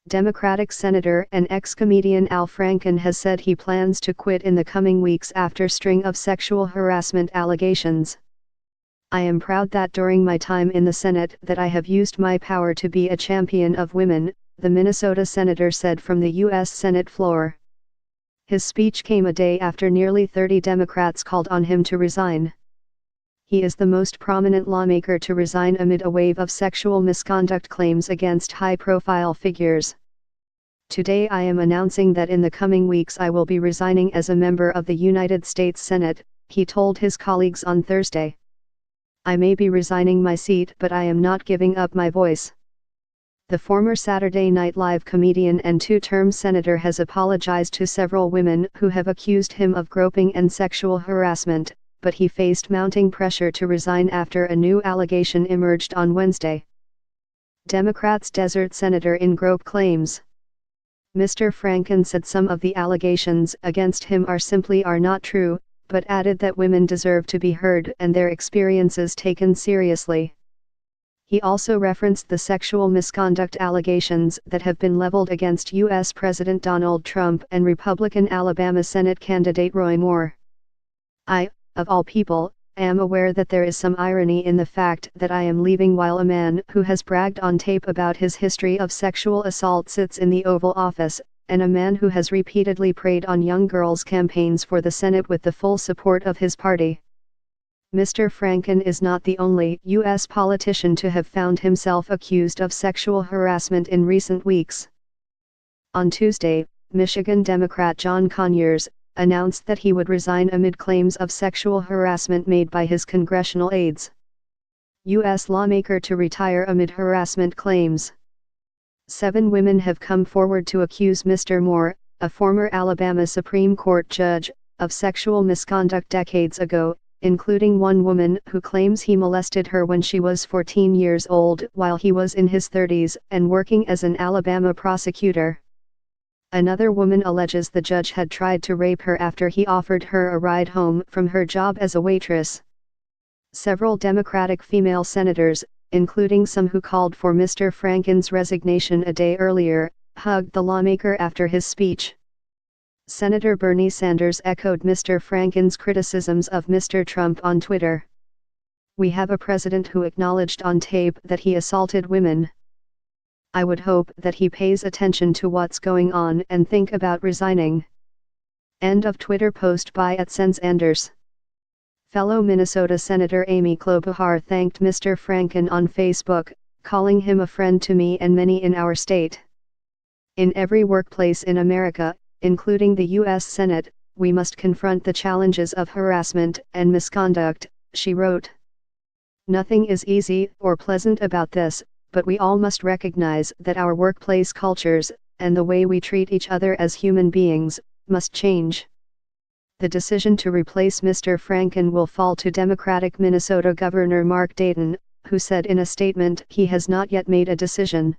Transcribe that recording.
Democratic Senator and ex-comedian Al Franken has said he plans to quit in the coming weeks after a string of sexual harassment allegations. "I am proud that during my time in the Senate that I have used my power to be a champion of women," the Minnesota senator said from the U.S. Senate floor. His speech came a day after nearly 30 Democrats called on him to resign. He is the most prominent lawmaker to resign amid a wave of sexual misconduct claims against high-profile figures. "Today I am announcing that in the coming weeks I will be resigning as a member of the United States Senate," he told his colleagues on Thursday. "I may be resigning my seat, but I am not giving up my voice." The former Saturday Night Live comedian and two-term senator has apologized to several women who have accused him of groping and sexual harassment, but he faced mounting pressure to resign after a new allegation emerged on Wednesday. Democrats' desert senator in Grope claims. Mr. Franken said some of the allegations against him are not true, but added that women deserve to be heard and their experiences taken seriously. He also referenced the sexual misconduct allegations that have been leveled against U.S. President Donald Trump and Republican Alabama Senate candidate Roy Moore. "I, of all people, am aware that there is some irony in the fact that I am leaving while a man who has bragged on tape about his history of sexual assault sits in the Oval Office, and a man who has repeatedly preyed on young girls' campaigns for the Senate with the full support of his party." Mr. Franken is not the only U.S. politician to have found himself accused of sexual harassment in recent weeks. On Tuesday, Michigan Democrat John Conyers announced that he would resign amid claims of sexual harassment made by his congressional aides. U.S. lawmaker to retire amid harassment claims. 7 women have come forward to accuse Mr. Moore, a former Alabama Supreme Court judge, of sexual misconduct decades ago, including one woman who claims he molested her when she was 14 years old while he was in his 30s and working as an Alabama prosecutor. Another woman alleges the judge had tried to rape her after he offered her a ride home from her job as a waitress. Several Democratic female senators, including some who called for Mr. Franken's resignation a day earlier, hugged the lawmaker after his speech. Senator Bernie Sanders echoed Mr. Franken's criticisms of Mr. Trump on Twitter. "We have a president who acknowledged on tape that he assaulted women. I would hope that he pays attention to what's going on and think about resigning." End of Twitter post by @SensAnders. Fellow Minnesota Senator Amy Klobuchar thanked Mr. Franken on Facebook, calling him a friend to me and many in our state. "In every workplace in America, including the U.S. Senate, we must confront the challenges of harassment and misconduct," she wrote. "Nothing is easy or pleasant about this, but we all must recognize that our workplace cultures, and the way we treat each other as human beings, must change." The decision to replace Mr. Franken will fall to Democratic Minnesota Governor Mark Dayton, who said in a statement he has not yet made a decision.